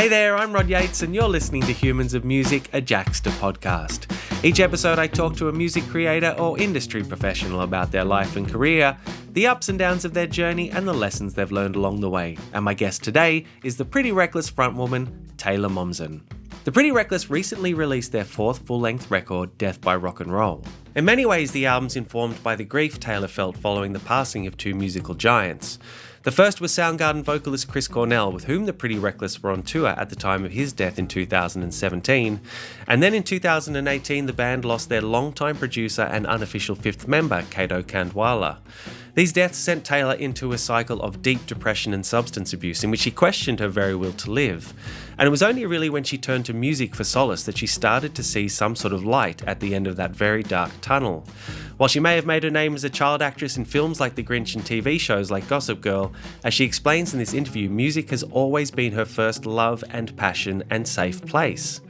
Hey there, I'm Rod Yates and you're listening to Humans of Music, a Jaxsta podcast. Each episode I talk to a music creator or industry professional about their life and career, the ups and downs of their journey and the lessons they've learned along the way. And my guest today is the Pretty Reckless frontwoman, Taylor Momsen. The Pretty Reckless recently released their fourth full-length record, Death by Rock and Roll. In many ways, the album's informed by the grief Taylor felt following the passing of two musical giants. The first was Soundgarden vocalist Chris Cornell, with whom the Pretty Reckless were on tour at the time of his death in 2017. And then in 2018, the band lost their longtime producer and unofficial fifth member, Kato Kandwala. These deaths sent Taylor into a cycle of deep depression and substance abuse in which she questioned her very will to live. And it was only really when she turned to music for solace that she started to see some sort of light at the end of that very dark tunnel. While she may have made her name as a child actress in films like The Grinch and TV shows like Gossip Girl, as she explains in this interview, music has always been her first love and passion and safe place.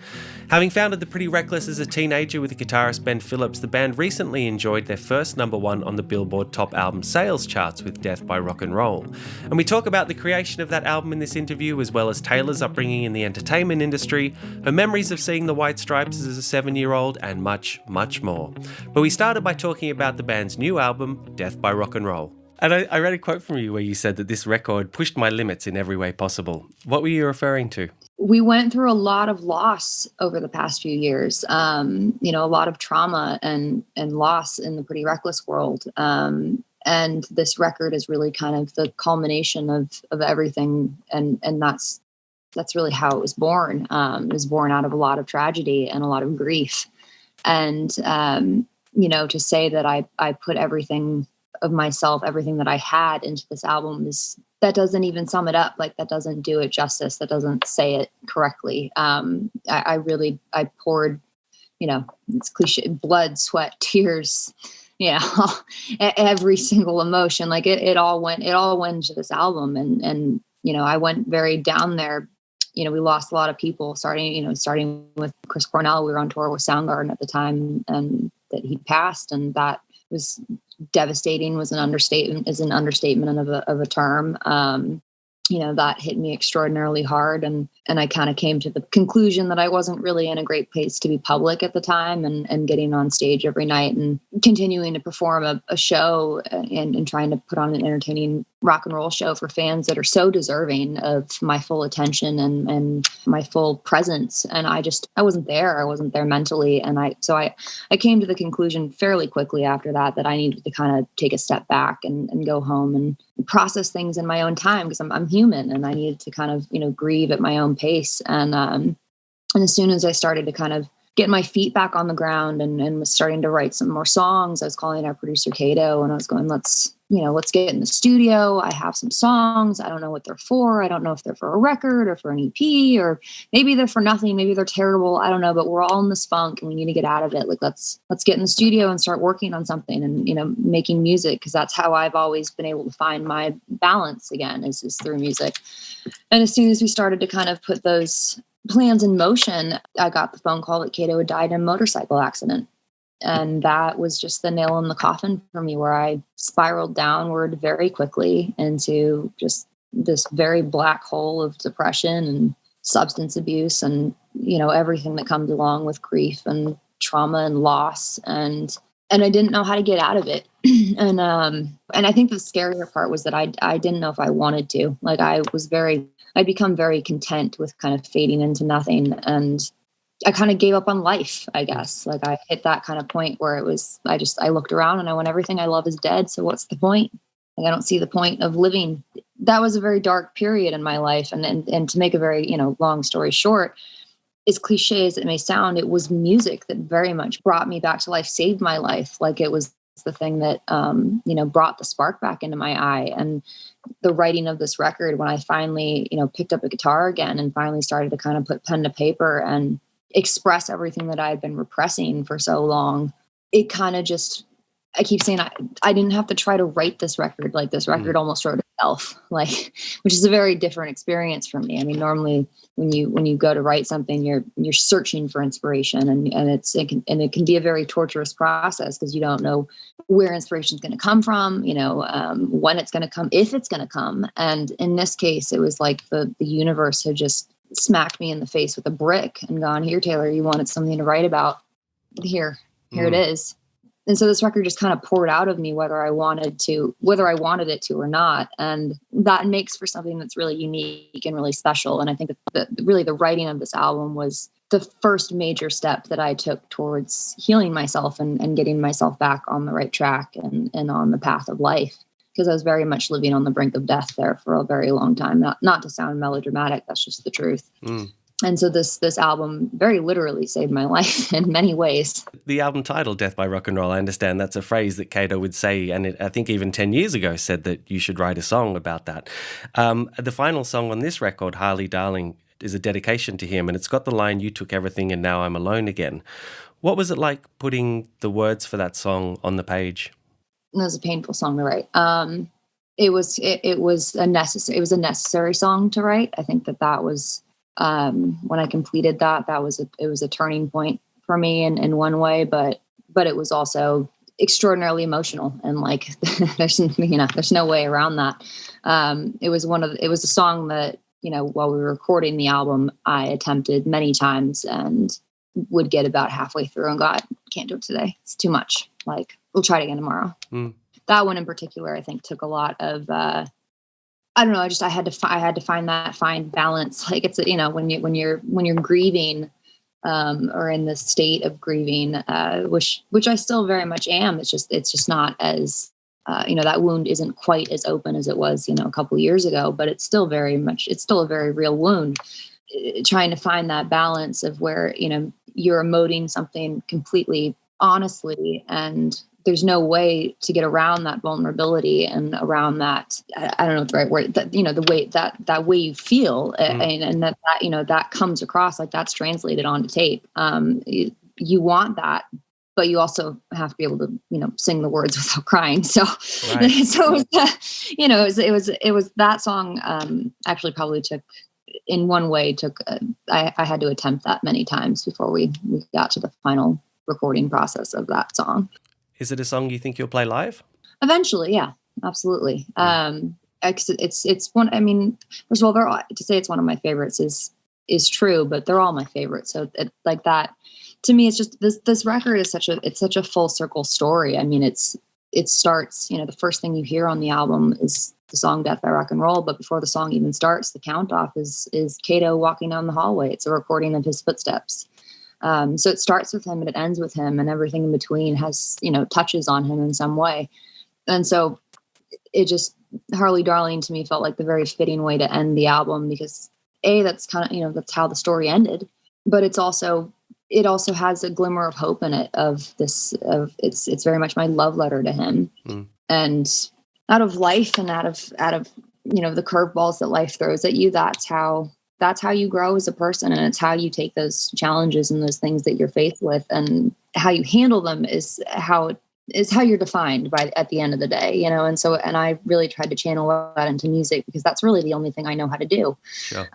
Having founded the Pretty Reckless as a teenager with guitarist Ben Phillips, the band recently enjoyed their first #1 on the Billboard Top Album Sales charts with Death by Rock and Roll. And we talk about the creation of that album in this interview, as well as Taylor's upbringing in the entertainment industry, her memories of seeing the White Stripes as a 7-year-old, and much, much more. But we started by talking about the band's new album, Death by Rock and Roll. And I read a quote from you where you said that this record pushed my limits in every way possible. What were you referring to? We went through a lot of loss over the past few years, a lot of trauma and loss in the Pretty Reckless world. And this record is really kind of the culmination of everything. And that's really how it was born. It was born out of a lot of tragedy and a lot of grief. And, to say that I put everything of myself, everything that I had into this album that doesn't even sum it up. Like, that doesn't do it justice. That doesn't say it correctly. I poured, it's cliche, blood, sweat, tears, every single emotion. Like it all went into this album. And, I went very down there. We lost a lot of people starting with Chris Cornell. We were on tour with Soundgarden at the time, and that he passed, and that was devastating. Is an understatement of a term. That hit me extraordinarily hard. And I kind of came to the conclusion that I wasn't really in a great place to be public at the time, and getting on stage every night and continuing to perform a show and trying to put on an entertaining rock and roll show for fans that are so deserving of my full attention and my full presence. And I wasn't there. I wasn't there mentally. And I came to the conclusion fairly quickly after that I needed to kind of take a step back and go home and process things in my own time, because I'm human, and I needed to kind of, grieve at my own pace. And as soon as I started to kind of get my feet back on the ground and was starting to write some more songs, I was calling our producer Kato, and I was going, let's get in the studio. I have some songs. I don't know what they're for. I don't know if they're for a record or for an EP, or maybe they're for nothing. Maybe they're terrible. I don't know, but we're all in this funk and we need to get out of it. Like, let's get in the studio and start working on something and, making music. Cause that's how I've always been able to find my balance again, is through music. And as soon as we started to kind of put those plans in motion, I got the phone call that Kato had died in a motorcycle accident. And that was just the nail in the coffin for me, where I spiraled downward very quickly into just this very black hole of depression and substance abuse and, everything that comes along with grief and trauma and loss. And I didn't know how to get out of it. And I think the scarier part was that I didn't know if I wanted to. Like, I'd become very content with kind of fading into nothing. And I kind of gave up on life, I guess. Like, I hit that kind of point where it was, I looked around and I went, everything I love is dead. So what's the point? Like, I don't see the point of living. That was a very dark period in my life. And to make a very, long story short, as cliche as it may sound, it was music that very much brought me back to life, saved my life. Like, it was the thing that, brought the spark back into my eye. And the writing of this record, when I finally, picked up a guitar again and finally started to kind of put pen to paper and express everything that I had been repressing for so long, it kind of just, I keep saying I didn't have to try to write this record. Like, this record almost wrote itself, like, which is a very different experience for me. I mean, normally when you go to write something, you're searching for inspiration, and it can be a very torturous process, because you don't know where inspiration is going to come from, when it's going to come, if it's going to come. And in this case, it was like the universe had just smacked me in the face with a brick and gone, here, Taylor, you wanted something to write about. Here it is. And so this record just kind of poured out of me, whether I wanted it to or not. And that makes for something that's really unique and really special. And I think that really the writing of this album was the first major step that I took towards healing myself and getting myself back on the right track and on the path of life. Because I was very much living on the brink of death there for a very long time. Not to sound melodramatic, that's just the truth. And so this album very literally saved my life in many ways. The album title, Death by Rock and Roll, I understand that's a phrase that Kato would say, and I think even 10 years ago said that you should write a song about that. The final song on this record, Harley Darling, is a dedication to him, and it's got the line, "You took everything and now I'm alone again." What was it like putting the words for that song on the page? It was a painful song to write. It was a necessary song to write. I think that was when I completed that it was a turning point for me in one way, but it was also extraordinarily emotional, and like there's no way around that. It was a song that, while we were recording the album, I attempted many times and would get about halfway through and go, I can't do it today. It's too much. Like, we'll try it again tomorrow. That one in particular, I think, took a lot of, I don't know. I had to find that fine balance. Like, it's, when you're grieving, or in the state of grieving, which I still very much am. It's just not as, that wound isn't quite as open as it was, a couple of years ago, but it's still a very real wound. Trying to find that balance of where, you're emoting something completely honestly, and there's no way to get around that vulnerability and around that, I don't know the right word, that, the way that way you feel, and that comes across, like that's translated onto tape. You want that, but you also have to be able to, sing the words without crying. So, right. So it was that song, actually probably in one way I had to attempt that many times before we got to the final recording process of that song. Is it a song you think you'll play live? Eventually, yeah, absolutely. It's one. I mean, first of all, to say it's one of my favorites is true, but they're all my favorites. So like that, to me, it's just this record is such a full circle story. I mean, it starts. The first thing you hear on the album is the song "Death by Rock and Roll," but before the song even starts, the count off is Kato walking down the hallway. It's a recording of his footsteps. So it starts with him and it ends with him, and everything in between has, touches on him in some way. And so it just, Harley Darling to me felt like the very fitting way to end the album, because that's kind of, that's how the story ended, but it also has a glimmer of hope in it it's very much my love letter to him. And out of life and out of, the curveballs that life throws at you, that's how you grow as a person, and it's how you take those challenges and those things that you're faced with, and how you handle them is how you're defined by at the end of the day, And so, and I really tried to channel that into music, because that's really the only thing I know how to do. Sure.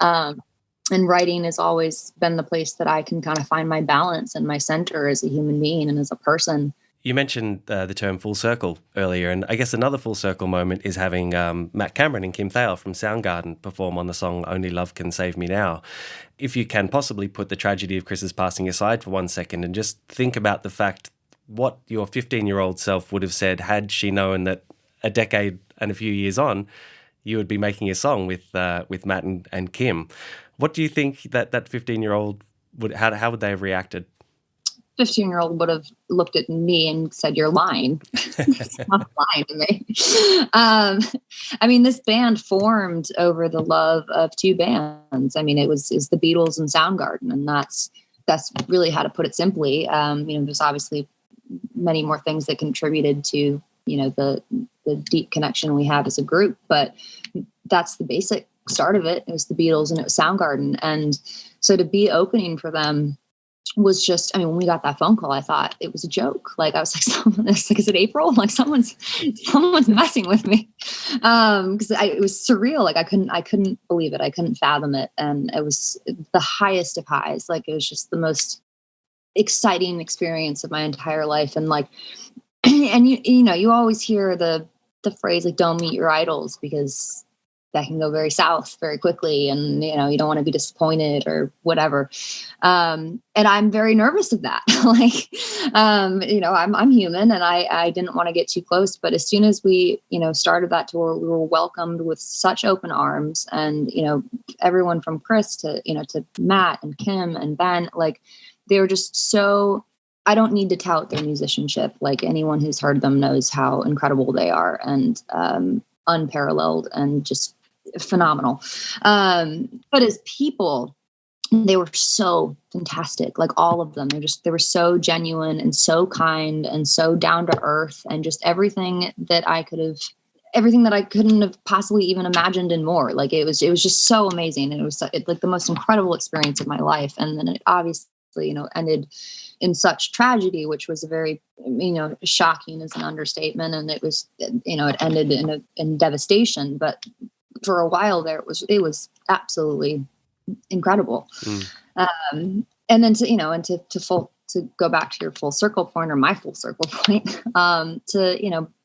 And writing has always been the place that I can kind of find my balance and my center as a human being and as a person. You mentioned the term full circle earlier, and I guess another full circle moment is having Matt Cameron and Kim Thayil from Soundgarden perform on the song Only Love Can Save Me Now. If you can possibly put the tragedy of Chris's passing aside for 1 second and just think about the fact what your 15-year-old self would have said had she known that a decade and a few years on, you would be making a song with Matt and Kim. What do you think that 15-year-old how would they have reacted? 15-year-old would have looked at me and said, "You're lying." It's not lying to me. I mean, this band formed over the love of two bands. I mean, it's the Beatles and Soundgarden, and that's really how to put it simply. There's obviously many more things that contributed to, the deep connection we have as a group, but that's the basic start of it. It was the Beatles and it was Soundgarden. And so to be opening for them was just, when we got that phone call, I thought it was a joke. Like, I was like, is it April? Like someone's messing with me. Cause it was surreal. Like I couldn't believe it. I couldn't fathom it. And it was the highest of highs. Like, it was just the most exciting experience of my entire life. And like, and you always hear the phrase, like, don't meet your idols, because that can go very south very quickly, and you don't want to be disappointed or whatever. And I'm very nervous of that. Like, I'm human, and I didn't want to get too close. But as soon as we started that tour, we were welcomed with such open arms, and everyone from Chris to to Matt and Kim and Ben, like they were just so. I don't need to tout their musicianship. Like, anyone who's heard them knows how incredible they are, and unparalleled and just phenomenal. But as people, they were so fantastic. Like, all of them, they were so genuine and so kind and so down to earth, and just everything that I couldn't have possibly even imagined and more. Like, it was just so amazing. And it was like the most incredible experience of my life. And then it obviously, ended in such tragedy, which was a very, shocking is an understatement. And it was, it ended in devastation, but for a while there, it was absolutely incredible. And then to go back to your full circle point, or my full circle point,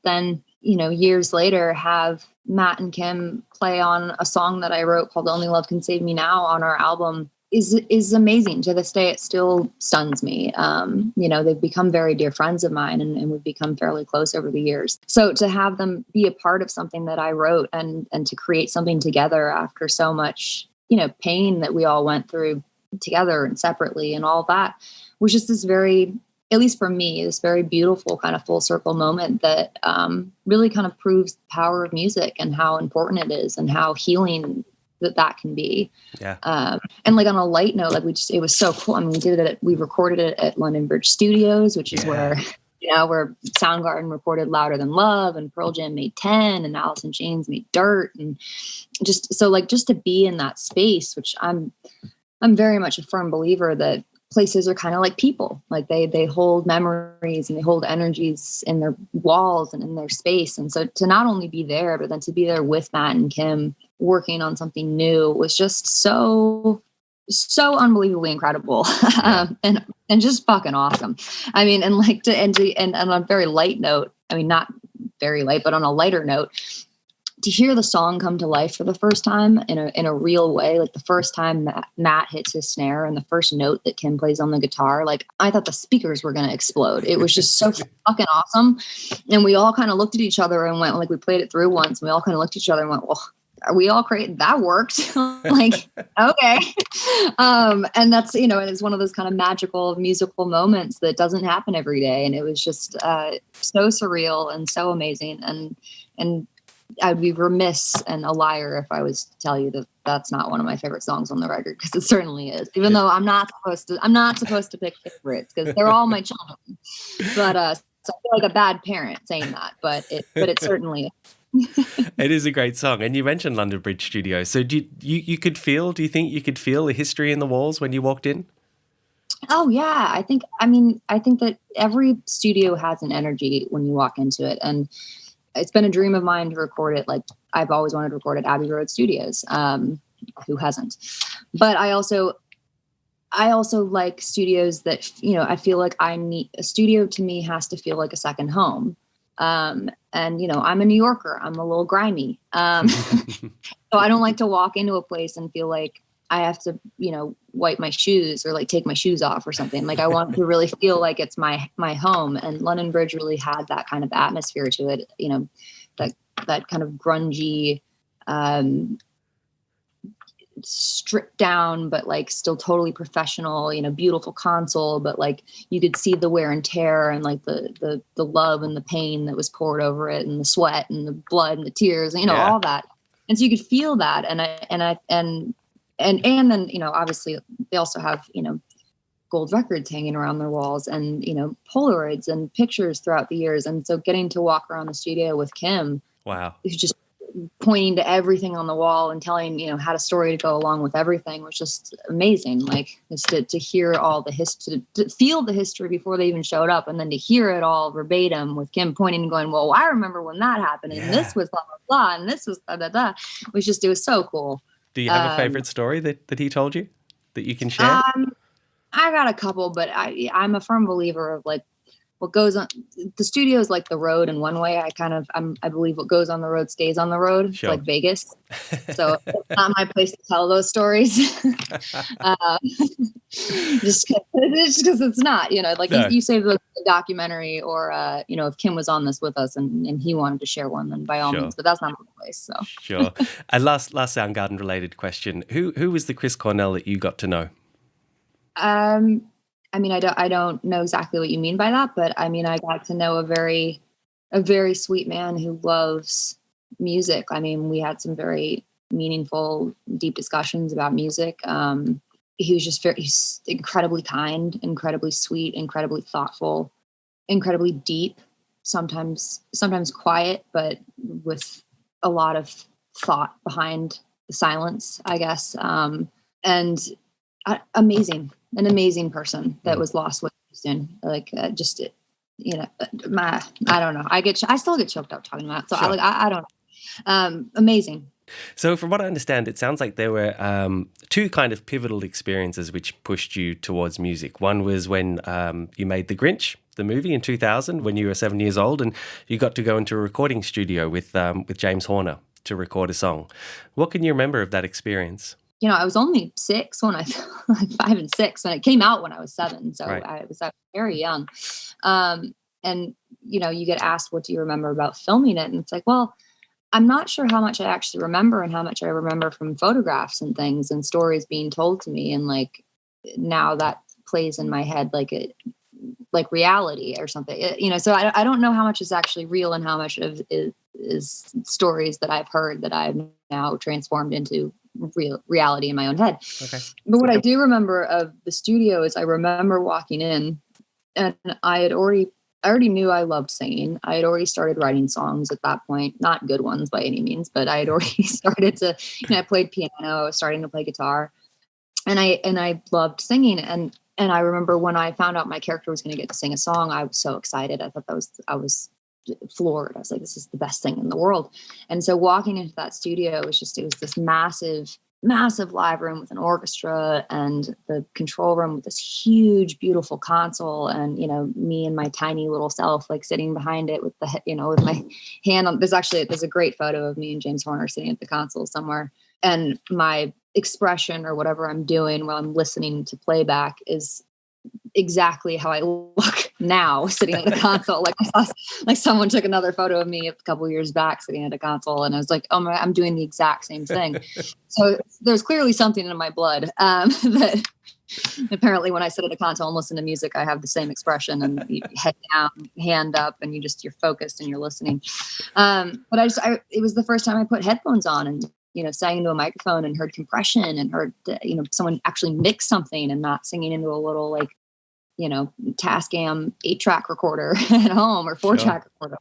then years later have Matt and Kim play on a song that I wrote called Only Love Can Save Me Now on our album is amazing. To this day, it still stuns me. They've become very dear friends of mine, and we've become fairly close over the years. So to have them be a part of something that I wrote, and to create something together after so much, pain that we all went through together and separately and all that, was just this very, at least for me, this very beautiful kind of full circle moment that really kind of proves the power of music and how important it is and how healing that can be. Yeah. And like on a light note, like it was so cool. I mean, we recorded it at London Bridge Studios, which is where Soundgarden recorded Louder Than Love, and Pearl Jam made 10, and Alice in Chains made Dirt. And just to be in that space, which I'm very much a firm believer that places are kind of like people. Like they hold memories and they hold energies in their walls and in their space. And so to not only be there, but then to be there with Matt and Kim working on something new was just so unbelievably incredible. And just fucking awesome. I mean, and like and on a very light note, I mean, not very light, but on a lighter note, to hear the song come to life for the first time in a real way, like the first time Matt hits his snare and the first note that Kim plays on the guitar, like I thought the speakers were going to explode. It was just so fucking awesome. And we all kind of looked at each other and went, like, we played it through once, and we all kind of looked at each other and went, well, are we all crazy? That worked. Like, okay. And that's, it's one of those kind of magical musical moments that doesn't happen every day. And it was just so surreal and so amazing. And I'd be remiss and a liar if I was to tell you that that's not one of my favorite songs on the record, because it certainly is. Even though I'm not supposed to pick favorites, because they're all my children. But so I feel like a bad parent saying that, but it certainly is. It is a great song. And you mentioned London Bridge Studio. So do you think you could feel the history in the walls when you walked in? Oh yeah. I think that every studio has an energy when you walk into it. And it's been a dream of mine to record it. Like, I've always wanted to record at Abbey Road Studios. Who hasn't? But I also like studios that, I feel like a studio to me has to feel like a second home. And, I'm a New Yorker. I'm a little grimy. So I don't like to walk into a place and feel like I have to, wipe my shoes or like take my shoes off or something. Like, I want to really feel like it's my home. And London Bridge really had that kind of atmosphere to it, that kind of grungy, stripped down, but like still totally professional, beautiful console, but like you could see the wear and tear and like the love and the pain that was poured over it, and the sweat and the blood and the tears, all that. And so you could feel that. And then, obviously they also have, gold records hanging around their walls, and, Polaroids and pictures throughout the years. And so getting to walk around the studio with Kim, wow, who's just pointing to everything on the wall and telling, had a story to go along with everything, was just amazing. Like, just to hear all the history, to feel the history before they even showed up, and then to hear it all verbatim with Kim pointing and going, well, I remember when that happened, and this was blah, blah, blah, and this was da, da, da. It was so cool. Do you have a favorite story that he told you that you can share? I got a couple, but I'm a firm believer of like what goes on the studio is like the road in one way. I believe what goes on the road stays on the road. Sure. It's like Vegas. So it's not my place to tell those stories. Just because it's not, like No. you say the documentary or, if Kim was on this with us and he wanted to share one, then by all means, but that's not my place. So Sure. And last Soundgarden related question. Who was the Chris Cornell that you got to know? I don't know exactly what you mean by that, but I got to know a very sweet man who loves music. We had some very meaningful, deep discussions about music. He was just he's incredibly kind, incredibly sweet, incredibly thoughtful, incredibly deep, sometimes quiet, but with a lot of thought behind the silence, I guess. And an amazing person that was lost with Houston. Like I don't know. I still get choked up talking about it. So Sure. I don't know. Amazing. So from what I understand, it sounds like there were two kind of pivotal experiences which pushed you towards music. One was when you made The Grinch, the movie, in 2000, when you were 7 years old, and you got to go into a recording studio with James Horner to record a song. What can you remember of that experience? I was only 6 when 5 and 6 when it came out when I was 7. So Right. I was very young. And you get asked, what do you remember about filming it? And it's like, well, I'm not sure how much I actually remember and how much I remember from photographs and things and stories being told to me. And like, now that plays in my head, like reality or something, so I don't know how much is actually real and how much of is stories that I've heard that I've now transformed into reality in my own head. Okay. But what I do remember of the studio is I remember walking in and I already knew I loved singing. I had already started writing songs at that point, not good ones by any means, but I had already started to, I played piano, I was starting to play guitar, and I loved singing. And I remember when I found out my character was going to get to sing a song, I was so excited. I was floored. I was like, this is the best thing in the world. And so walking into that studio, it was this massive live room with an orchestra and the control room with this huge, beautiful console. And, me and my tiny little self, like sitting behind it with with my hand on, there's a great photo of me and James Horner sitting at the console somewhere. And my expression or whatever I'm doing while I'm listening to playback is exactly how I look now sitting at a console. Like someone took another photo of me a couple years back sitting at a console, and I was like, oh my, I'm doing the exact same thing. So there's clearly something in my blood that apparently when I sit at a console and listen to music, I have the same expression, and head down, hand up, and you're focused and you're listening. But it was the first time I put headphones on and sang into a microphone and heard compression and heard someone actually mix something and not singing into a little Tascam 8-track recorder at home or 4-track recorder.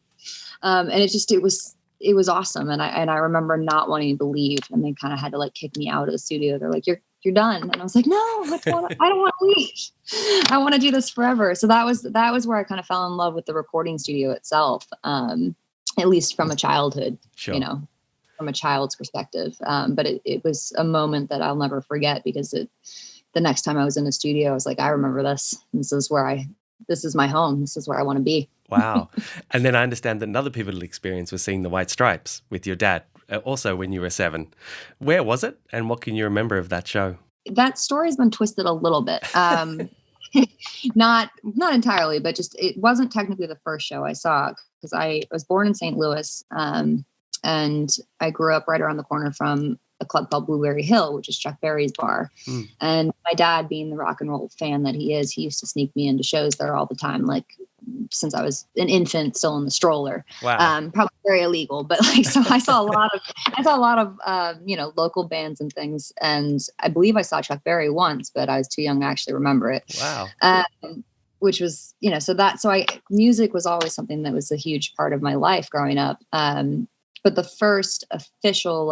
And it was awesome. And I remember not wanting to leave, and they kind of had to kick me out of the studio. They're like, you're done. And I was like, no, I don't want to leave. I want to do this forever. So that was where I kind of fell in love with the recording studio itself. At least from a childhood, Sure. From a child's perspective. But it was a moment that I'll never forget, because the next time I was in the studio, I was like, I remember this. This is my home. This is where I want to be. Wow. And then I understand that another pivotal experience was seeing the White Stripes with your dad, also when you were 7. Where was it? And what can you remember of that show? That story's been twisted a little bit. Not entirely, but just, it wasn't technically the first show I saw, because I was born in St. Louis. And I grew up right around the corner from a club called Blueberry Hill, which is Chuck Berry's bar. Mm. And my dad, being the rock and roll fan that he is, he used to sneak me into shows there all the time, since I was an infant, still in the stroller. Wow. Probably very illegal, but so I saw a lot of local bands and things. And I believe I saw Chuck Berry once, but I was too young to actually remember it. Wow. Which was, music was always something that was a huge part of my life growing up. But the first official,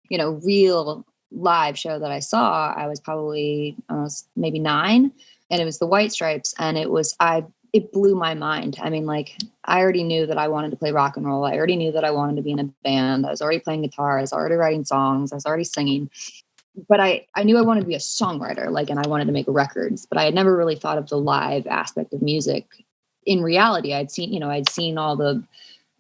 real live show that I saw, I was probably maybe 9, and it was the White Stripes, and it blew my mind. I already knew that I wanted to play rock and roll. I already knew that I wanted to be in a band. I was already playing guitar. I was already writing songs. I was already singing. But I knew I wanted to be a songwriter, and I wanted to make records, but I had never really thought of the live aspect of music in reality, I'd seen all the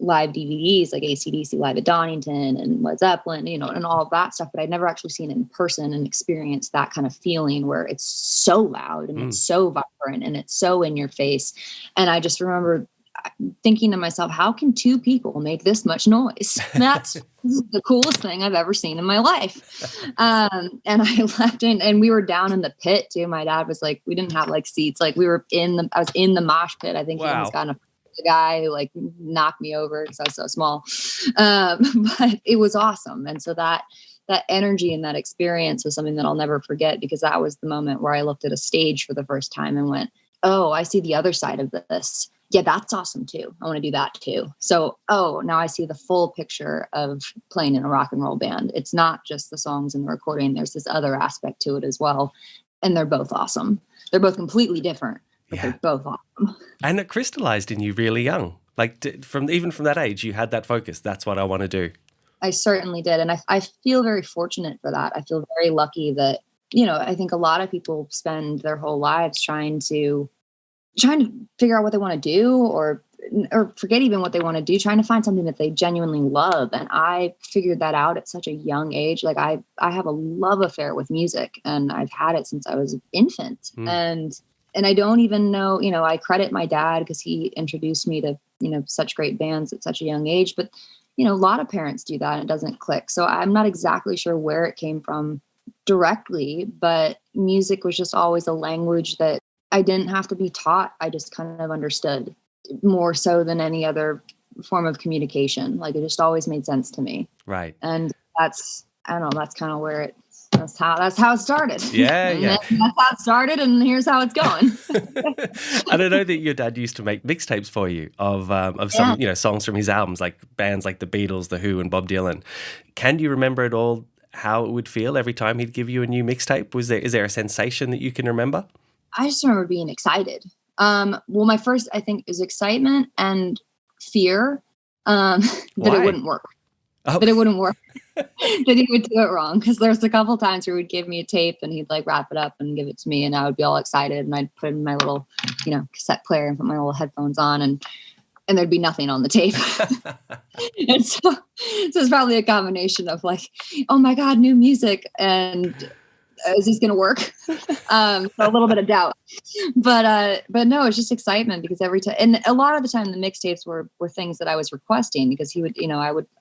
live DVDs, like AC/DC Live at Donington and Led Zeppelin, and all of that stuff, but I'd never actually seen it in person and experienced that kind of feeling where it's so loud and it's so vibrant and it's so in your face. And I just remember thinking to myself, how can two people make this much noise? This is the coolest thing I've ever seen in my life. And I left and we were down in the pit too. My dad was like, we didn't have like seats. Like I was in the mosh pit. I think he almost got the guy who like knocked me over because I was so small. But it was awesome. And so that energy and that experience was something that I'll never forget, because that was the moment where I looked at a stage for the first time and went, oh, I see the other side of this. Yeah, that's awesome too. I want to do that too. So, now I see the full picture of playing in a rock and roll band. It's not just the songs and the recording. There's this other aspect to it as well. And they're both awesome. They're both completely different, but they're both awesome. And it crystallized in you really young. Like from that age, you had that focus. That's what I want to do. I certainly did. And I feel very fortunate for that. I feel very lucky that, I think a lot of people spend their whole lives trying to figure out what they want to do or forget even what they want to do, trying to find something that they genuinely love. And I figured that out at such a young age. Like I have a love affair with music, and I've had it since I was an infant. And I don't even know, I credit my dad because he introduced me to, such great bands at such a young age. But, a lot of parents do that and it doesn't click. So I'm not exactly sure where it came from directly, but music was just always a language that I didn't have to be taught. I just kind of understood more so than any other form of communication. Like it just always made sense to me. Right. And that's kind of where that's how it started. Yeah. That's how it started, and here's how it's going. And I know that your dad used to make mixtapes for you of some, songs from his albums, like bands like the Beatles, The Who, and Bob Dylan. Can you remember at all how it would feel every time he'd give you a new mixtape? Is there a sensation that you can remember? I just remember being excited. My first, I think, is excitement and fear that it wouldn't work. That it wouldn't work. That he would do it wrong. Because there's a couple times where he'd give me a tape and he'd like wrap it up and give it to me, and I would be all excited, and I'd put in my little, cassette player and put my little headphones on, and there'd be nothing on the tape. And so it's probably a combination of like, oh my God, new music, and is this going to work? So a little bit of doubt, but no, it's just excitement, because every time, and a lot of the time the mixtapes were things that I was requesting, because he would,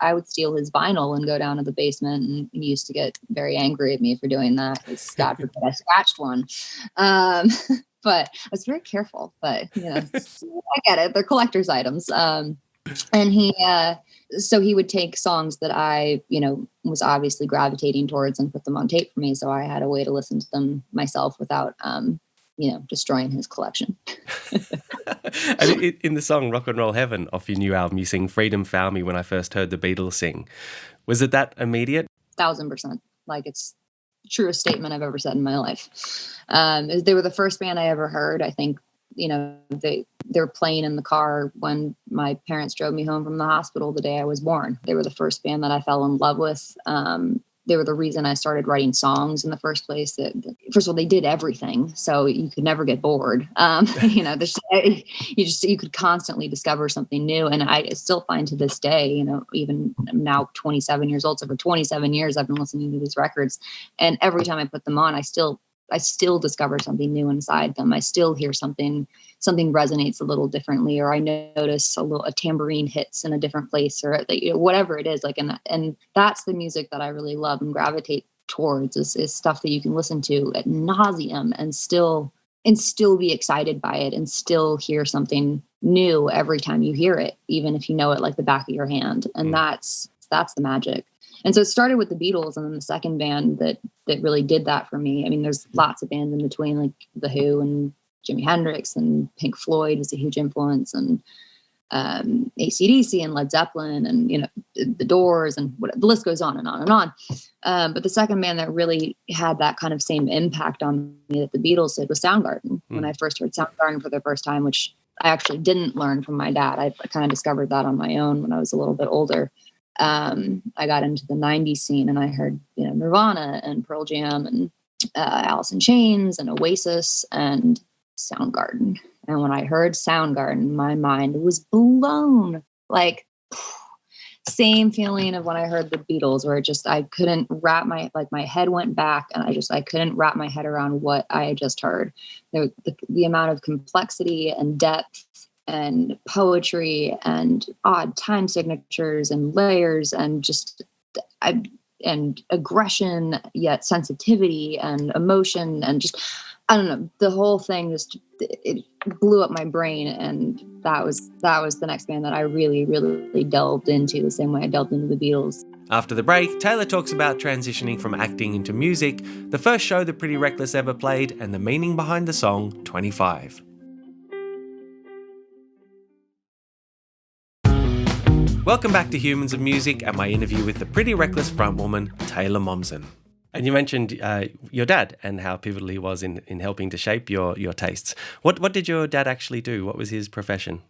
I would steal his vinyl and go down to the basement, and he used to get very angry at me for doing that, because God forbid I scratched one. But I was very careful, but I get it. They're collector's items. And so he would take songs that I, was obviously gravitating towards and put them on tape for me. So I had a way to listen to them myself without, destroying his collection. And in the song Rock and Roll Heaven off your new album, you sing "Freedom Found Me When I First Heard the Beatles Sing." Was it that immediate? 1,000%. Like it's the truest statement I've ever said in my life. They were the first band I ever heard. I think, they were playing in the car when my parents drove me home from the hospital the day I was born. They were the first band that I fell in love with. They were the reason I started writing songs in the first place. First of all, they did everything, so you could never get bored. You could constantly discover something new. And I still find to this day, even I'm now 27 years old. So for 27 years, I've been listening to these records, and every time I put them on, I still discover something new inside them. I still hear something resonates a little differently, or I notice a tambourine hits in a different place, or whatever it is. Like, and that's the music that I really love and gravitate towards is stuff that you can listen to ad nauseum and still be excited by it, and still hear something new every time you hear it, even if you know it like the back of your hand. And that's the magic. And so it started with the Beatles, and then the second band that really did that for me. I mean, there's lots of bands in between, like The Who and Jimi Hendrix and Pink Floyd was a huge influence, and AC/DC and Led Zeppelin and, The Doors, and the list goes on and on and on. But the second band that really had that kind of same impact on me that the Beatles did was Soundgarden. When I first heard Soundgarden for the first time, which I actually didn't learn from my dad. I kind of discovered that on my own when I was a little bit older. I got into the 90s scene, and I heard, Nirvana and Pearl Jam and Alice in Chains and Oasis and Soundgarden. And when I heard Soundgarden, my mind was blown. Like, same feeling of when I heard the Beatles, where I couldn't wrap my head went back, and I couldn't wrap my head around what I had just heard. The amount of complexity and depth and poetry and odd time signatures and layers and and aggression, yet sensitivity and emotion, and just, I don't know, the whole thing it blew up my brain. And that was the next band that I really, really delved into, the same way I delved into the Beatles. After the break, Taylor talks about transitioning from acting into music, the first show that Pretty Reckless ever played, and the meaning behind the song 25. Welcome back to Humans of Music and my interview with the Pretty Reckless frontwoman, Taylor Momsen. And you mentioned your dad and how pivotal he was in helping to shape your tastes. What did your dad actually do? What was his profession?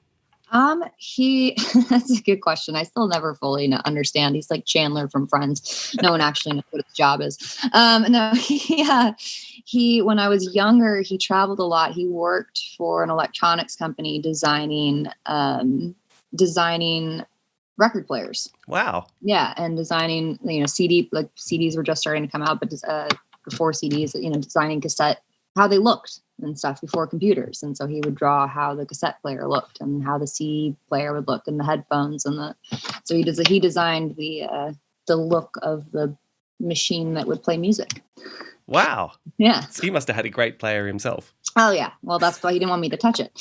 That's a good question. I still never fully understand. He's like Chandler from Friends. No one actually knows what his job is. No, he, when I was younger, he traveled a lot. He worked for an electronics company designing record players. Wow. Yeah. And designing, CDs were just starting to come out, but before CDs, designing cassette, how they looked and stuff before computers. And so he would draw how the cassette player looked and how the CD player would look and the headphones so he designed the look of the machine that would play music. Wow. Yeah. So he must have had a great player himself. Oh yeah. Well, that's why he didn't want me to touch it.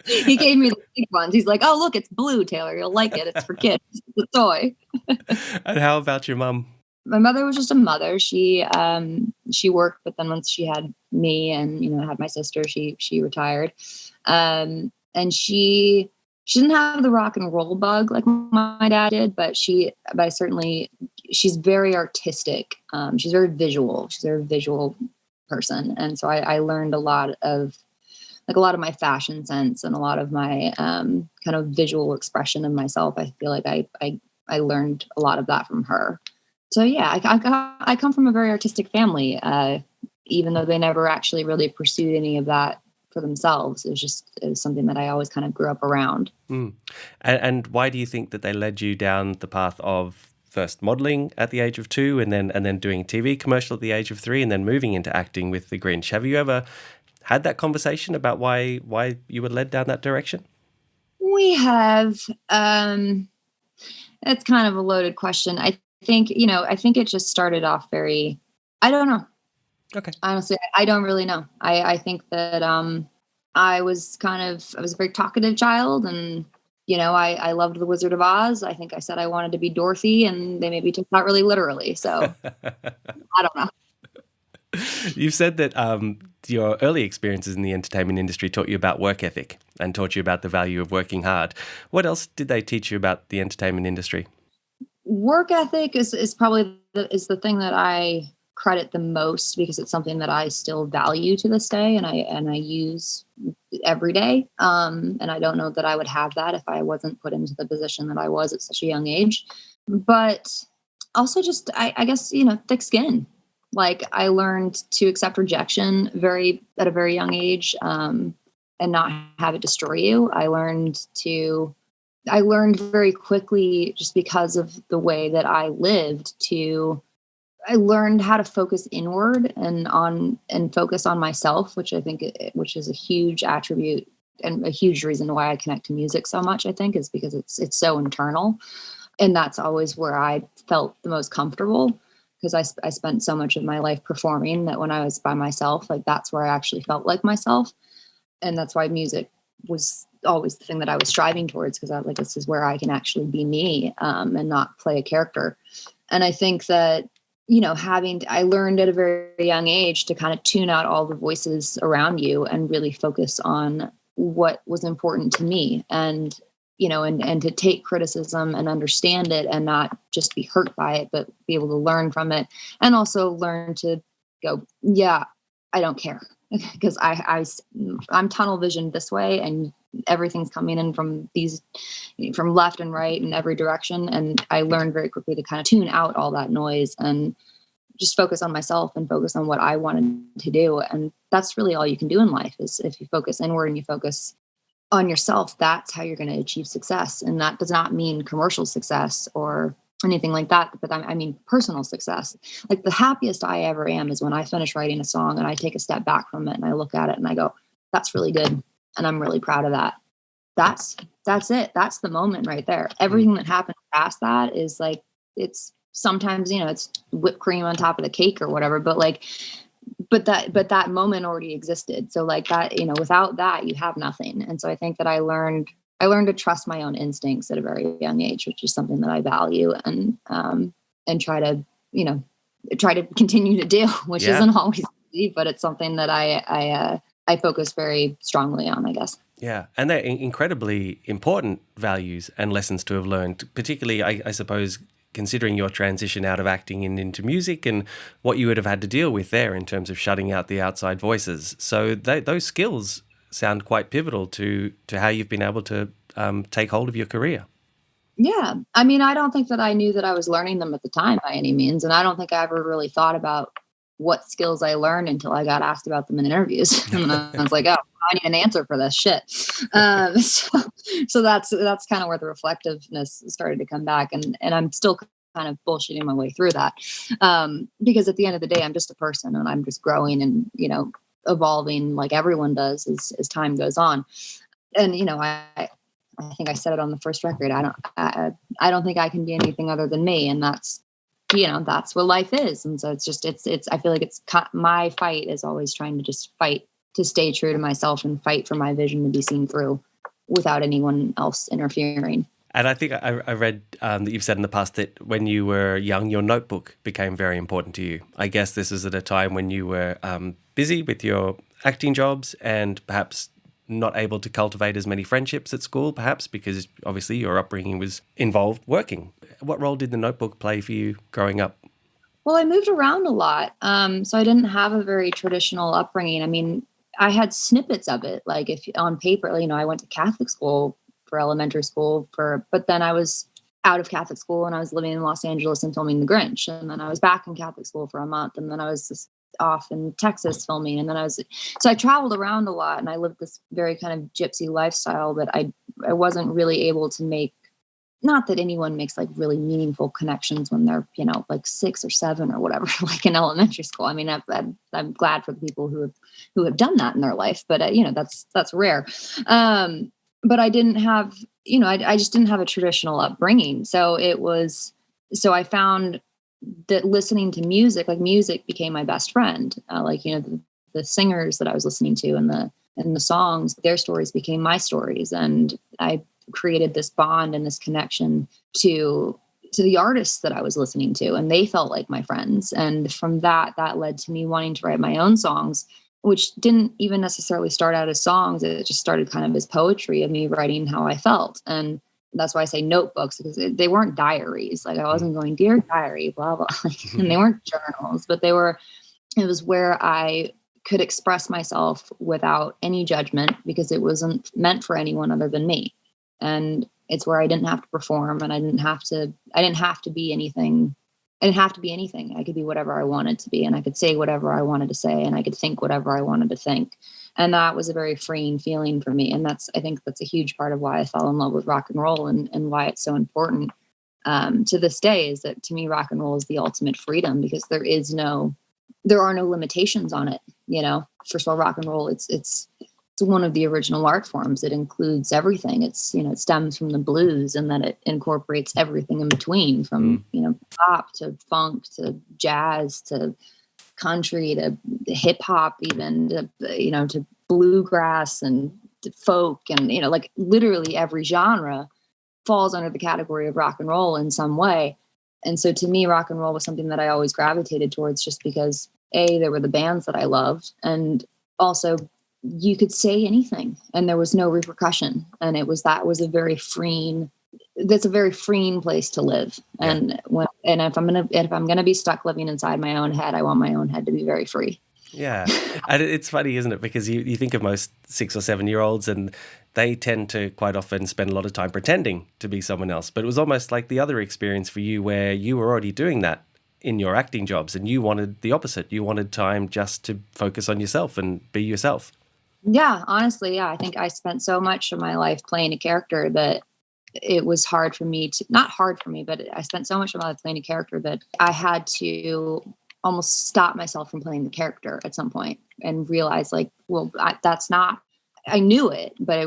He gave me the big ones. He's like, "Oh, look, it's blue, Taylor. You'll like it. It's for kids. It's a toy." And how about your mum? My mother was just a mother. She worked, but then once she had me and had my sister, she retired. And she didn't have the rock and roll bug like my dad did, but she's very artistic. She's very visual. She's a very visual person, and so I learned a lot of my fashion sense and a lot of my kind of visual expression of myself. I feel like I learned a lot of that from her. So yeah, I come from a very artistic family, even though they never actually really pursued any of that for themselves. It was something that I always kind of grew up around. Mm. And why do you think that they led you down the path of first modeling at the age of 2 and then doing a TV commercial at the age of 3 and then moving into acting with the Grinch? Have you ever had that conversation about why you were led down that direction? We have. It's kind of a loaded question. I think it just started off I don't know. Okay. Honestly, I don't really know. I think that I was a very talkative child, and I loved The Wizard of Oz. I think I said I wanted to be Dorothy, and they maybe took that really literally. So I don't know. You've said that your early experiences in the entertainment industry taught you about work ethic and taught you about the value of working hard. What else did they teach you about the entertainment industry? Work ethic is probably the thing that I credit the most, because it's something that I still value to this day, and I use every day. And I don't know that I would have that if I wasn't put into the position that I was at such a young age. But also just, I guess, thick skin. Like, I learned to accept rejection at a very young age, and not have it destroy you. I learned very quickly, just because of the way that I lived, I learned how to focus inward and focus on myself, which is a huge attribute and a huge reason why I connect to music so much, I think, is because it's so internal. And that's always where I felt the most comfortable, because I spent so much of my life performing, that when I was by myself, like, that's where I actually felt like myself. And that's why music was always the thing that I was striving towards, because I was like, this is where I can actually be me, and not play a character. And I think that, I learned at a very young age to kind of tune out all the voices around you and really focus on what was important to me, and to take criticism and understand it, and not just be hurt by it, but be able to learn from it, and also learn to go, yeah, I don't care, because I'm tunnel visioned this way, and everything's coming in from left and right in every direction. And I learned very quickly to kind of tune out all that noise and just focus on myself and focus on what I wanted to do. And that's really all you can do in life, is if you focus inward and you focus on yourself, that's how you're going to achieve success. And that does not mean commercial success or anything like that, but I mean personal success. Like, the happiest I ever am is when I finish writing a song and I take a step back from it and I look at it and I go, that's really good. And I'm really proud of that. That's it. That's the moment right there. Everything that happens past that is like, it's sometimes, it's whipped cream on top of the cake or whatever, but that moment already existed. So like that, without that, you have nothing. And so I think that I learned to trust my own instincts at a very young age, which is something that I value and try to continue to do, which isn't always easy, but it's something that I focus very strongly on, I guess. Yeah, and they're incredibly important values and lessons to have learned, particularly, I suppose, considering your transition out of acting and into music and what you would have had to deal with there in terms of shutting out the outside voices. So those skills sound quite pivotal to how you've been able to take hold of your career. Yeah. I mean, I don't think that I knew that I was learning them at the time by any means. And I don't think I ever really thought about what skills I learned until I got asked about them in interviews. And I was like, oh, I need an answer for this shit. So that's kind of where the reflectiveness started to come back. And I'm still kind of bullshitting my way through that. Because at the end of the day, I'm just a person and I'm just growing and, evolving like everyone does as time goes on. And, I think I said it on the first record. I don't think I can be anything other than me. And that's what life is. And so I feel like my fight is always trying to just fight to stay true to myself and fight for my vision to be seen through without anyone else interfering. And I think I read that you've said in the past that when you were young, your notebook became very important to you. I guess this was at a time when you were busy with your acting jobs and perhaps not able to cultivate as many friendships at school, perhaps because obviously your upbringing was involved working. What role did the notebook play for you growing up? Well, I moved around a lot. So I didn't have a very traditional upbringing. I mean, I had snippets of it. Like if on paper, I went to Catholic school for elementary school but then I was out of Catholic school and I was living in Los Angeles and filming The Grinch. And then I was back in Catholic school for a month. And then I was just off in Texas filming. And then so I traveled around a lot and I lived this very kind of gypsy lifestyle that I wasn't really able to make. Not that anyone makes like really meaningful connections when they're, like 6 or 7 or whatever, like in elementary school. I mean, I'm glad for the people who have done that in their life, but that's rare. But I didn't have, I just didn't have a traditional upbringing. So I found that listening to music, like music became my best friend. The singers that I was listening to and the songs, their stories became my stories. And I created this bond and this connection to the artists that I was listening to, and they felt like my friends. And from that led to me wanting to write my own songs, which didn't even necessarily start out as songs. It just started kind of as poetry of me writing how I felt. And that's why I say notebooks, because they weren't diaries. Like I wasn't going, dear diary, blah, blah. And they weren't journals, but it was where I could express myself without any judgment, because it wasn't meant for anyone other than me. And it's where I didn't have to perform, and I didn't have to be anything. I didn't have to be anything. I could be whatever I wanted to be, and I could say whatever I wanted to say, and I could think whatever I wanted to think. And that was a very freeing feeling for me. And I think that's a huge part of why I fell in love with rock and roll, and why it's so important to this day, is that to me, rock and roll is the ultimate freedom, because there are no limitations on it. First of all, rock and roll, it's one of the original art forms. It includes everything. It stems from the blues, and then it incorporates everything in between, from, pop to funk to jazz to country to hip hop, even to bluegrass and to folk, and, like literally every genre falls under the category of rock and roll in some way. And so to me, rock and roll was something that I always gravitated towards, just because there were the bands that I loved, and also you could say anything and there was no repercussion. And that was a very freeing place to live. Yeah. And if I'm gonna be stuck living inside my own head, I want my own head to be very free. Yeah. And it's funny, isn't it? Because you think of most 6 or 7 year olds, and they tend to quite often spend a lot of time pretending to be someone else. But it was almost like the other experience for you, where you were already doing that in your acting jobs, and you wanted the opposite. You wanted time just to focus on yourself and be yourself. Yeah, honestly, yeah. I think I spent so much of my life playing a character that it was hard for me to, not hard for me, but I spent so much of my life playing a character that I had to almost stop myself from playing the character at some point and realize like, well, that's not, I knew it, but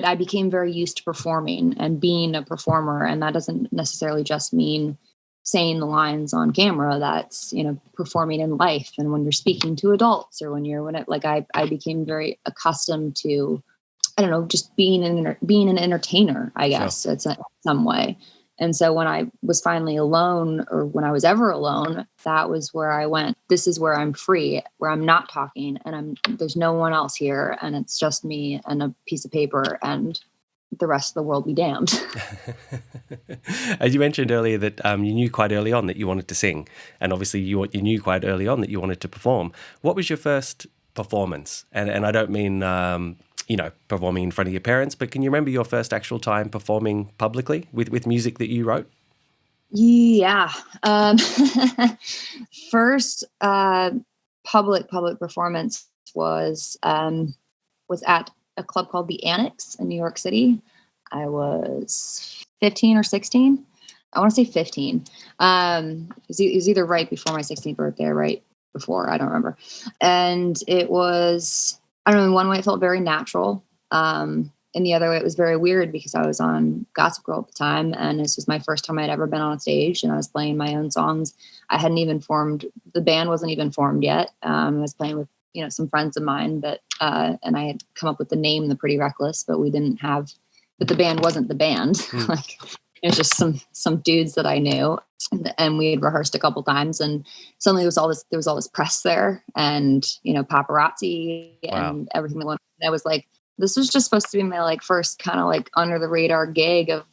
I became very used to performing and being a performer. And that doesn't necessarily just mean saying the lines on camera. That's, performing in life. And when you're speaking to adults or I became very accustomed to, I don't know, just being an entertainer, I guess, Sure. it's some way. And so when I was finally alone, or when I was ever alone, that was where I went, this is where I'm free, where I'm not talking and there's no one else here. And it's just me and a piece of paper, and the rest of the world be damned. As you mentioned earlier that you knew quite early on that you wanted to sing. And obviously you knew quite early on that you wanted to perform. What was your first performance? And I don't mean, performing in front of your parents, but can you remember your first actual time performing publicly with music that you wrote? Yeah. First public performance was at a club called the Annex in New York City. I was 15 or 16. I want to say 15. It was either right before my 16th birthday or right before. I don't remember. And it was, I don't know, in one way it felt very natural. In the other way, it was very weird because I was on Gossip Girl at the time, and this was my first time I'd ever been on stage, and I was playing my own songs. I hadn't even formed, the band wasn't even formed yet. I was playing with, some friends of mine, and I had come up with the name The Pretty Reckless, but the band wasn't the band. Like, it was just some dudes that I knew, and we had rehearsed a couple times, and suddenly there was all this press there, and paparazzi. Wow. And everything that went. I was like, this was just supposed to be my first kind of under the radar gig of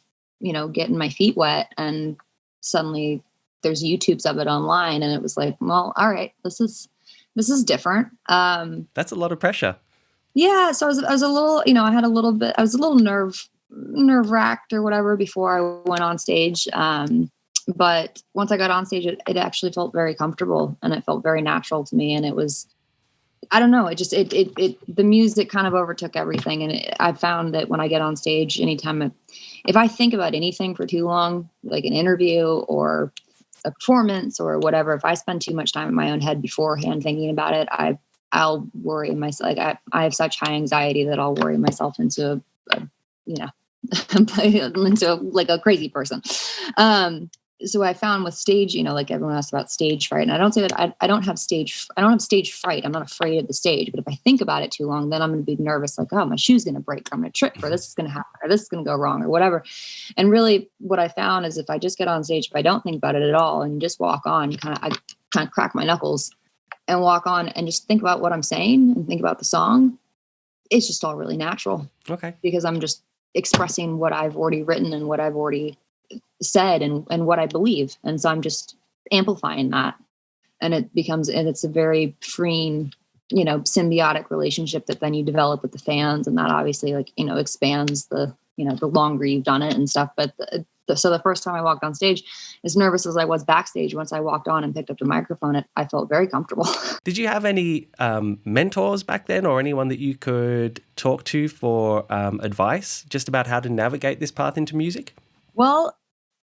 getting my feet wet, and suddenly there's YouTubes of it online, and it was like, well, all right, this is different. That's a lot of pressure. Yeah, so I was a little, I was a little nerve wracked or whatever before I went on stage. But once I got on stage, it actually felt very comfortable, and it felt very natural to me. And it was, I don't know, the music kind of overtook everything. And I found that when I get on stage, anytime, if I think about anything for too long, like an interview or a performance or whatever, if I spend too much time in my own head beforehand thinking about it, I'll worry myself. I have such high anxiety that I'll worry myself into into a crazy person. So I found with stage, everyone asks about stage fright, and I don't say that I don't have stage fright. I'm not afraid of the stage, but if I think about it too long, then I'm going to be nervous. Like, oh, my shoe's going to break, or I'm going to trip, or this is going to happen, or this is going to go wrong, or whatever. And really what I found is if I just get on stage, if I don't think about it at all and just walk on, I kind of crack my knuckles and walk on and just think about what I'm saying and think about the song, it's just all really natural. Okay. Because I'm just expressing what I've already written and what I've already said and what I believe. And so I'm just amplifying that. And it's a very freeing, symbiotic relationship that then you develop with the fans. And that obviously expands the longer you've done it and stuff. But so the first time I walked on stage, as nervous as I was backstage, once I walked on and picked up the microphone, I felt very comfortable. Did you have any mentors back then, or anyone that you could talk to for advice just about how to navigate this path into music? Well,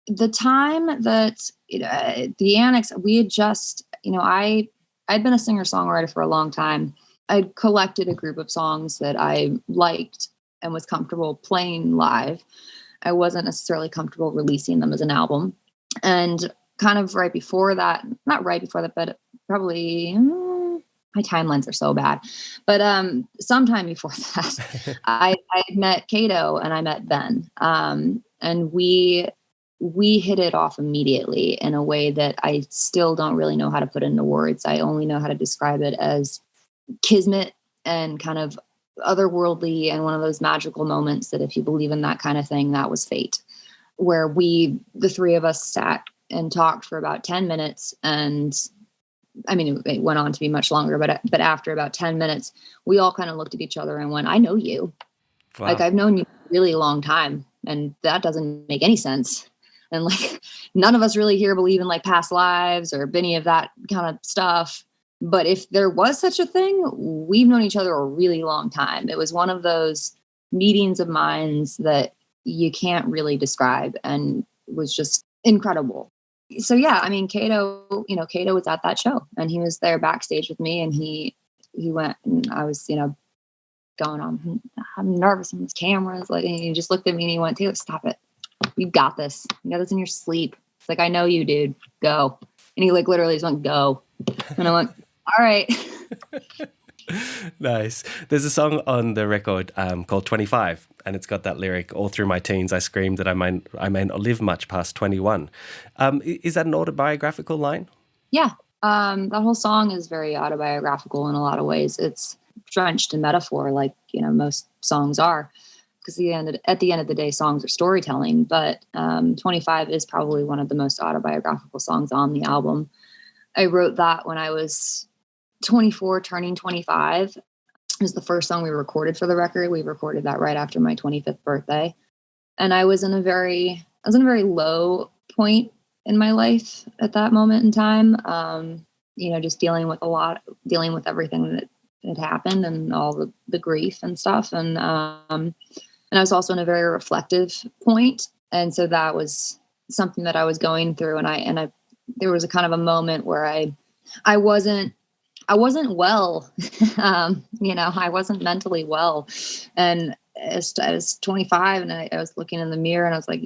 the time that the Annex, we had just, I'd been a singer-songwriter for a long time. I'd collected a group of songs that I liked and was comfortable playing live. I wasn't necessarily comfortable releasing them as an album. And kind of right before that, not right before that, but probably, my timelines are so bad. But sometime before that, I met Kato and I met Ben. And we hit it off immediately in a way that I still don't really know how to put into words. I only know how to describe it as kismet and kind of otherworldly, and one of those magical moments that if you believe in that kind of thing, that was fate, where the three of us sat and talked for about 10 minutes. And I mean, it went on to be much longer, but after about 10 minutes, we all kind of looked at each other and went, I know you. Wow. I've known you a really long time, and that doesn't make any sense. And none of us really here believe in like past lives or any of that kind of stuff. But if there was such a thing, we've known each other a really long time. It was one of those meetings of minds that you can't really describe and was just incredible. So yeah, I mean, Kato was at that show and he was there backstage with me, and he went, and I was, going on, I'm nervous on this cameras, like, and he just looked at me and he went, "Taylor, stop it. You got this. You got this in your sleep." It's like, "I know you, dude. Go." And he like literally just went, "Go." And I went, "All right." Nice. There's a song on the record called 25, and it's got that lyric, "All through my teens, I screamed that I may not live much past 21." Is that an autobiographical line? Yeah. That whole song is very autobiographical in a lot of ways. It's drenched in metaphor, like, most songs are, because at the end of the day, songs are storytelling. But 25 is probably one of the most autobiographical songs on the album. I wrote that when I was 24, turning 25. It was the first song we recorded for the record. We recorded that right after my 25th birthday. And I was in a very low point in my life at that moment in time. Just dealing with everything that had happened and all the grief and stuff. And I was also in a very reflective point. And so that was something that I was going through. And I there was a kind of a moment where I wasn't well. I wasn't mentally well. And I was 25 and I was looking in the mirror and I was like,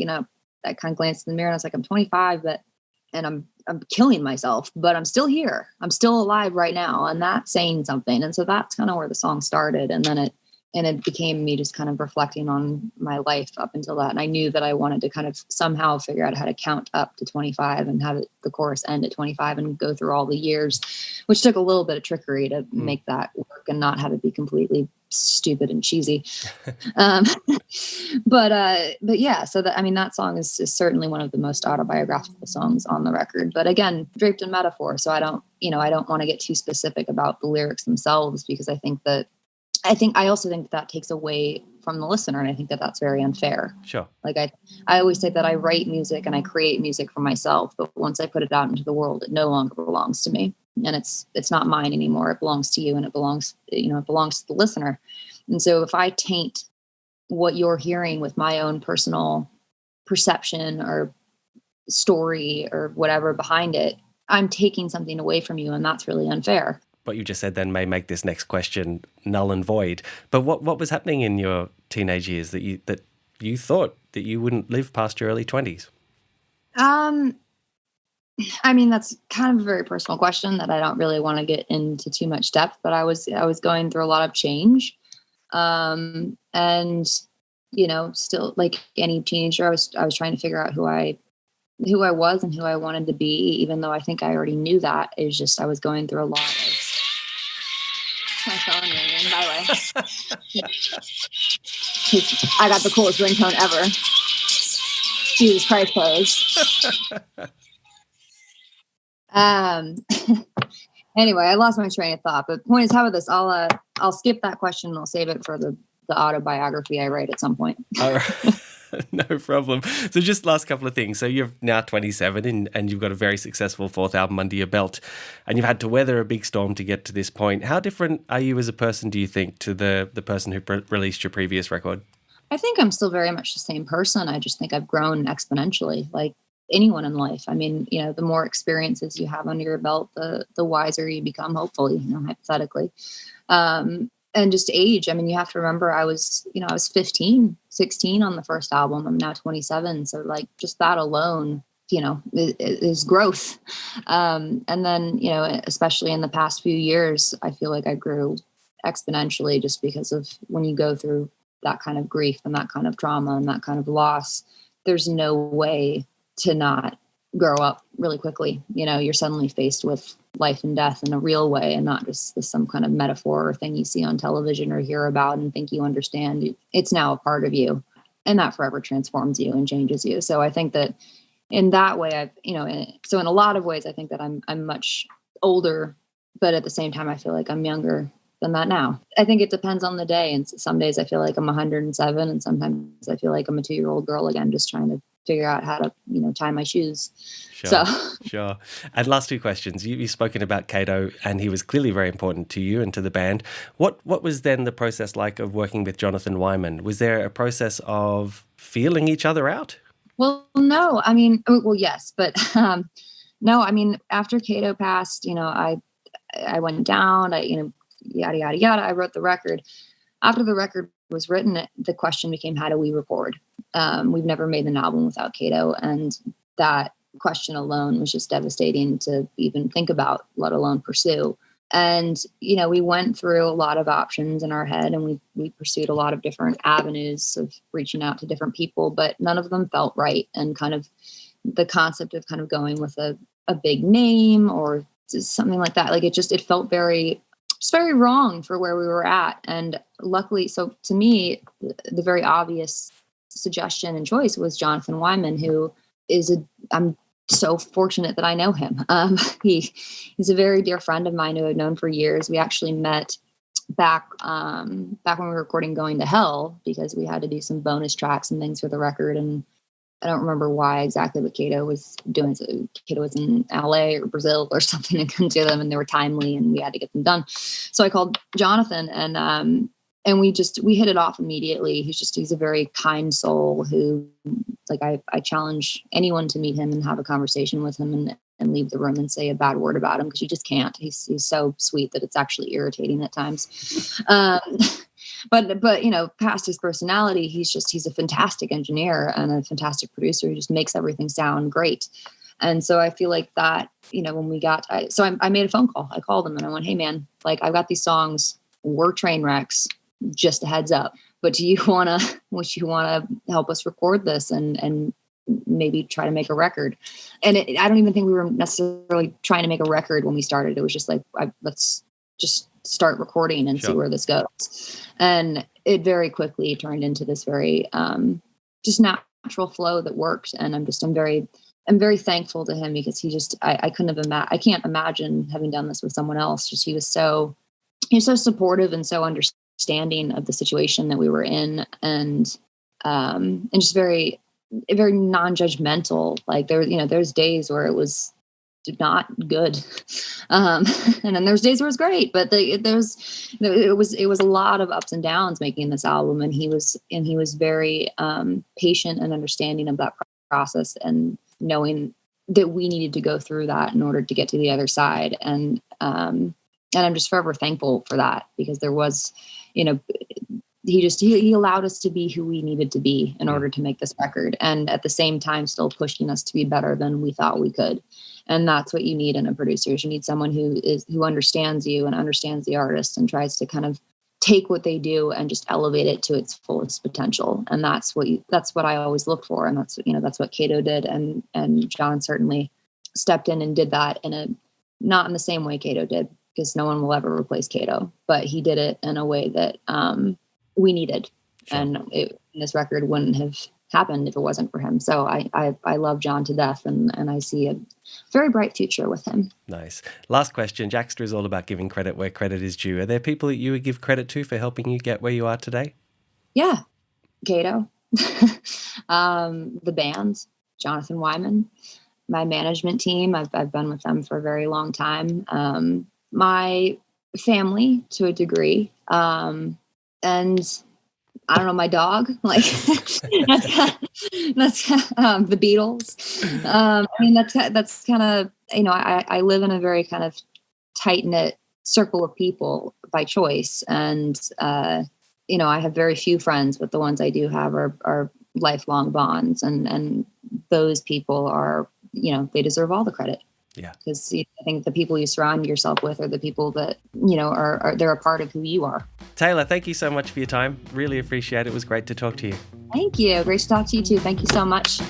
I kind of glanced in the mirror and I was like, I'm 25, and I'm killing myself, but I'm still here. I'm still alive right now. And that's saying something. And so that's kind of where the song started. And then it became me just kind of reflecting on my life up until that. And I knew that I wanted to kind of somehow figure out how to count up to 25 and have the chorus end at 25 and go through all the years, which took a little bit of trickery to make that work and not have it be completely stupid and cheesy. But yeah, so that song is certainly one of the most autobiographical songs on the record, but again, draped in metaphor. So I don't want to get too specific about the lyrics themselves, because I also think that takes away from the listener. And I think that that's very unfair. Sure. Like I always say that I write music and I create music for myself, but once I put it out into the world, it no longer belongs to me. And it's not mine anymore. It belongs to you, and it belongs to the listener. And so if I taint what you're hearing with my own personal perception or story or whatever behind it, I'm taking something away from you, and that's really unfair. What you just said then may make this next question null and void. But what was happening in your teenage years that you thought that you wouldn't live past your early 20s? That's kind of a very personal question that I don't really want to get into too much depth, but I was going through a lot of change. And still, like any teenager, I was trying to figure out who I was and who I wanted to be, even though I think I already knew that. It's just I was going through a lot of... It's my phone ringing, by the way. I got the coolest ringtone ever. Jesus Christ, pose. Anyway, I lost my train of thought, but the point is, how about this? I'll skip that question and I'll save it for the autobiography I write at some point. All right. No problem. So just last couple of things. So you're now 27 and you've got a very successful fourth album under your belt, and you've had to weather a big storm to get to this point. How different are you as a person, do you think, to the person who released your previous record? I think I'm still very much the same person. I just think I've grown exponentially, like anyone in life. I mean, the more experiences you have under your belt, the wiser you become, hopefully, hypothetically. And just age. I mean, you have to remember I was 15, 16 on the first album. I'm now 27. So like just that alone, is growth. And then, especially in the past few years, I feel like I grew exponentially just because of when you go through that kind of grief and that kind of trauma and that kind of loss, there's no way to not grow up really quickly. You're suddenly faced with life and death in a real way, and not just some kind of metaphor or thing you see on television or hear about and think you understand. It's now a part of you, and that forever transforms you and changes you. So I think that in that way, so in a lot of ways, I think that I'm much older, but at the same time, I feel like I'm younger than that now. I think it depends on the day. And some days I feel like I'm 107, and sometimes I feel like I'm a 2-year-old girl again, just trying to figure out how to, tie my shoes. Sure, sure. And last two questions. You've spoken about Kato, and he was clearly very important to you and to the band. What was then the process like of working with Jonathan Wyman? Was there a process of feeling each other out? Well, no. I mean, well, yes, but no. I mean, after Kato passed, I went down. Yada yada yada. I wrote the record. After the record was written, the question became, how do we record? We've never made an album without Kato, and that question alone was just devastating to even think about, let alone pursue. And, we went through a lot of options in our head, and we pursued a lot of different avenues of reaching out to different people, but none of them felt right. And kind of the concept of kind of going with a big name or something like that, like it felt very wrong for where we were at. And luckily, so to me, the very obvious suggestion and choice was Jonathan Wyman, who I'm so fortunate that I know him. He's a very dear friend of mine who I've known for years. We actually met back when we were recording Going to Hell, because we had to do some bonus tracks and things for the record. And I don't remember why exactly what Kato was doing. So Kato was in LA or Brazil or something and couldn't do them, and they were timely and we had to get them done. So I called Jonathan, and we hit it off immediately. He's a very kind soul who, like, I challenge anyone to meet him and have a conversation with him and leave the room and say a bad word about him, because you just can't. He's so sweet that it's actually irritating at times. But past his personality, he's a fantastic engineer and a fantastic producer. He just makes everything sound great. And so I feel like that, when we got, I made a phone call. I called him and I went, hey man, like, I've got these songs, we're train wrecks, just a heads up, but would you want to help us record this and maybe try to make a record? And I don't even think we were necessarily trying to make a record when we started. It was just like, let's just start recording and see where this goes. And it very quickly turned into this very just natural flow that worked. And I'm very thankful to him, because I can't imagine having done this with someone else. Just he was so supportive and so understanding of the situation that we were in, and just very, very non-judgmental. Like there's days where it was not good, and then there's days where it's great, but it was a lot of ups and downs making this album, and he was very patient and understanding of that process, and knowing that we needed to go through that in order to get to the other side. And I'm just forever thankful for that, because there was, he allowed us to be who we needed to be in order to make this record, and at the same time still pushing us to be better than we thought we could. And that's what you need in a producer. You need someone who understands you and understands the artist and tries to kind of take what they do and just elevate it to its fullest potential. And that's what I always look for. And that's what Kato did. And John certainly stepped in and did that not in the same way Kato did, because no one will ever replace Kato, but he did it in a way that we needed. Sure. And this record wouldn't have happened if it wasn't for him. So I love John to death, and I see a very bright future with him. Nice. Last question. Jaxsta is all about giving credit where credit is due. Are there people that you would give credit to for helping you get where you are today? Yeah. Kato, the band, Jonathan Wyman, my management team. I've been with them for a very long time. My family to a degree. And I don't know, my dog, like that's the Beatles. I mean, that's kind of, I live in a very kind of tight knit circle of people by choice. And, I have very few friends, but the ones I do have are lifelong bonds. And those people are, they deserve all the credit. Yeah. Because I think the people you surround yourself with are the people that, they're a part of who you are. Taylor, thank you so much for your time. Really appreciate it. It was great to talk to you. Thank you. Great to talk to you too. Thank you so much.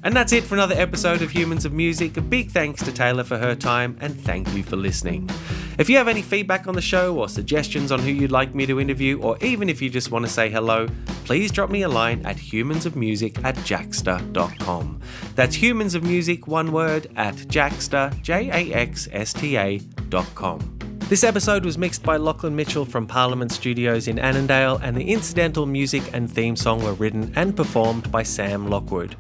And that's it for another episode of Humans of Music. A big thanks to Taylor for her time, and thank you for listening. If you have any feedback on the show or suggestions on who you'd like me to interview, or even if you just want to say hello, please drop me a line at humansofmusic@jaxsta.com. That's humansofmusic, one word, at Jaxsta, Jaxsta.com. This episode was mixed by Lachlan Mitchell from Parliament Studios in Annandale, and the incidental music and theme song were written and performed by Sam Lockwood.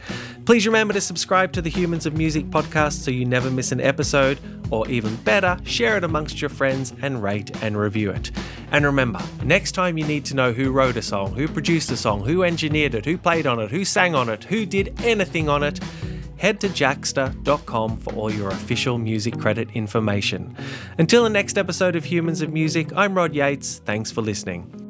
Please remember to subscribe to the Humans of Music podcast so you never miss an episode, or even better, share it amongst your friends and rate and review it. And remember, next time you need to know who wrote a song, who produced a song, who engineered it, who played on it, who sang on it, who did anything on it, head to jaxsta.com for all your official music credit information. Until the next episode of Humans of Music, I'm Rod Yates. Thanks for listening.